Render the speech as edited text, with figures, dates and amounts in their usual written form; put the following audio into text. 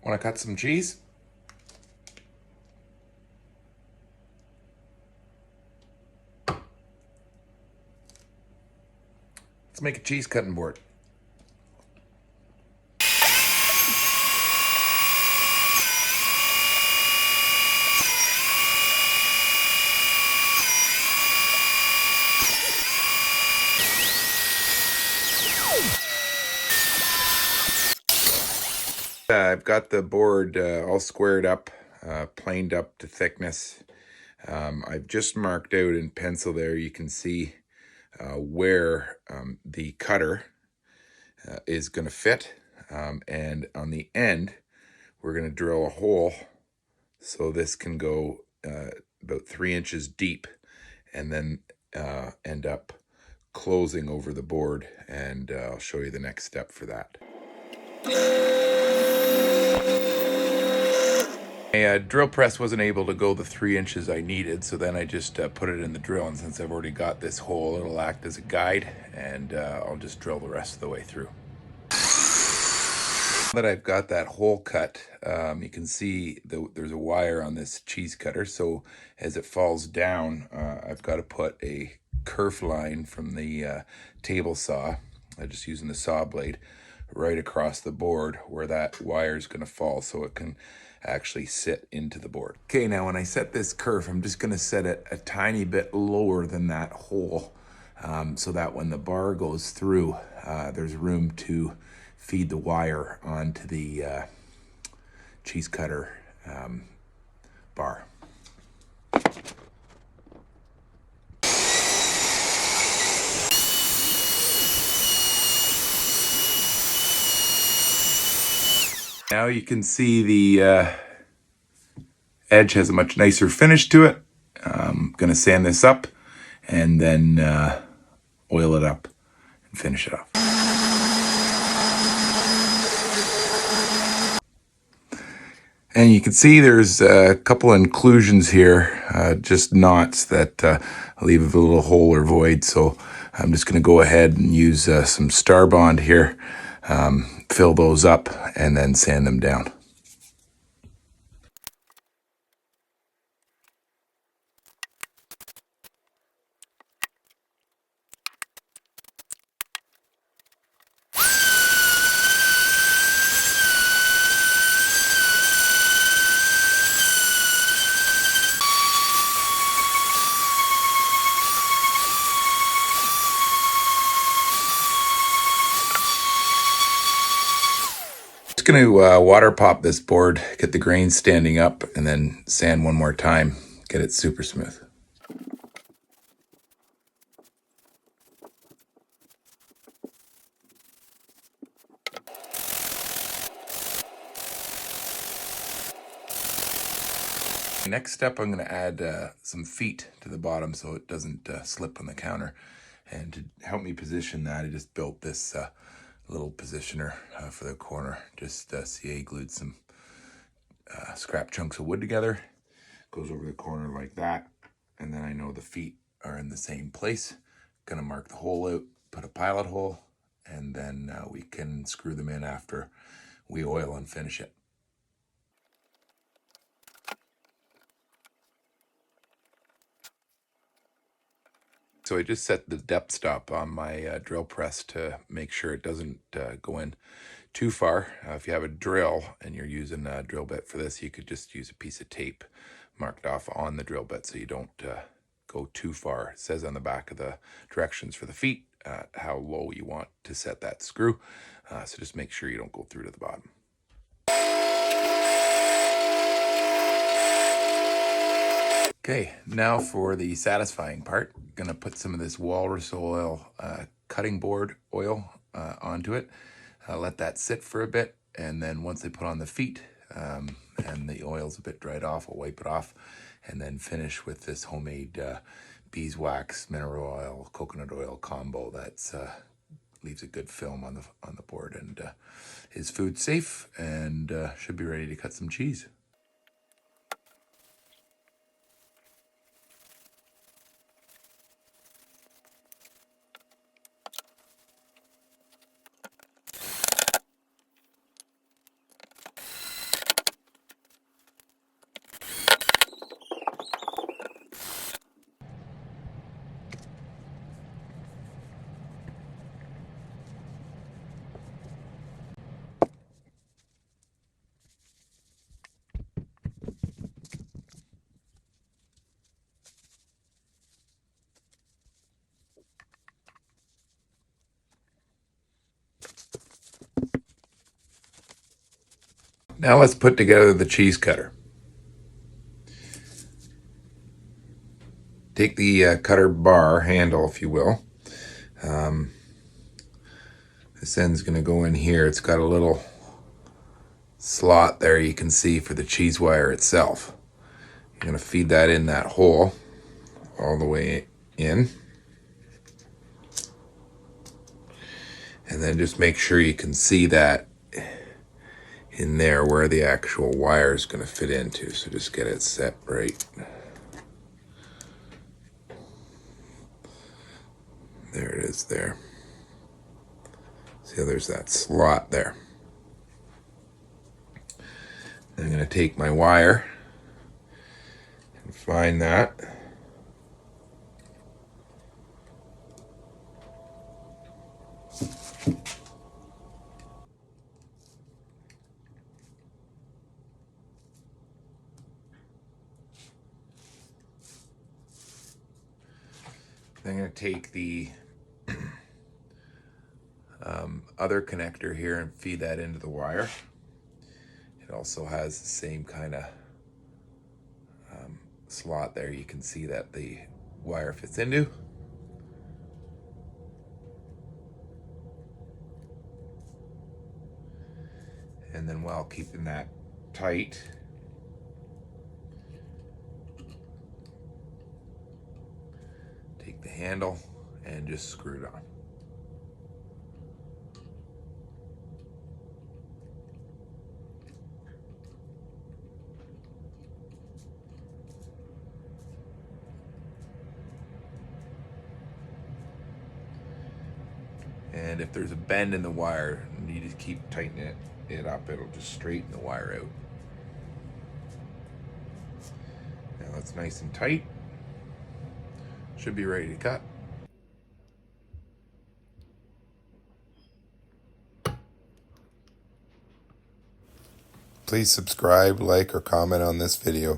Want to cut some cheese? Let's make a cheese cutting board. I've got the board all squared up, planed up to thickness. I've just marked out in pencil there, you can see where the cutter is going to fit. And on the end, we're going to drill a hole so this can go about 3 inches deep and then end up closing over the board. And I'll show you the next step for that. My drill press wasn't able to go the 3 inches I needed, so then I just put it in the drill, and since I've already got this hole, it'll act as a guide, and I'll just drill the rest of the way through. Now that I've got that hole cut, you can see there's a wire on this cheese cutter, so as it falls down, I've got to put a kerf line from the table saw, just using the saw blade, right across the board where that wire is going to fall so it can actually sit into the board. Okay, now when I set this kerf, I'm just going to set it a tiny bit lower than that hole so that when the bar goes through, there's room to feed the wire onto the cheese cutter bar. Now you can see the edge has a much nicer finish to it. I'm going to sand this up and then oil it up and finish it off. And you can see there's a couple inclusions here, just knots that leave a little hole or void. So I'm just going to go ahead and use some Star Bond here, fill those up, and then sand them down. Just going to water pop this board, get the grains standing up, and then sand one more time, get it super smooth. Next step, I'm going to add some feet to the bottom so it doesn't slip on the counter. And to help me position that, I just built this little positioner for the corner. Just CA glued some scrap chunks of wood together. Goes over the corner like that. And then I know the feet are in the same place. Gonna mark the hole out, put a pilot hole, and then we can screw them in after we oil and finish it. So I just set the depth stop on my drill press to make sure it doesn't go in too far. If you have a drill and you're using a drill bit for this, you could just use a piece of tape marked off on the drill bit so you don't go too far. It says on the back of the directions for the feet how low you want to set that screw. So just make sure you don't go through to the bottom. Okay, now for the satisfying part. I'm gonna put some of this walrus oil cutting board oil onto it. Let that sit for a bit, and then once I put on the feet and the oil's a bit dried off, I'll wipe it off and then finish with this homemade beeswax, mineral oil, coconut oil combo that's leaves a good film on the board and is food safe and should be ready to cut some cheese. Now let's put together the cheese cutter. Take the cutter bar handle, if you will. This end's going to go in here. It's got a little slot there you can see for the cheese wire itself. You're going to feed that in that hole all the way in. And then just make sure you can see that in there where the actual wire is going to fit into. So just get it set right. There it is there. See how there's that slot there. I'm going to take my wire and find that. I'm going to take the other connector here and feed that into the wire. It also has the same kind of slot there. You can see that the wire fits into. And then while keeping that tight, take the handle and just screw it on. And if there's a bend in the wire, you just keep tightening it up. It'll just straighten the wire out. Now that's nice and tight. Should be ready to cut. Please subscribe, like, or comment on this video.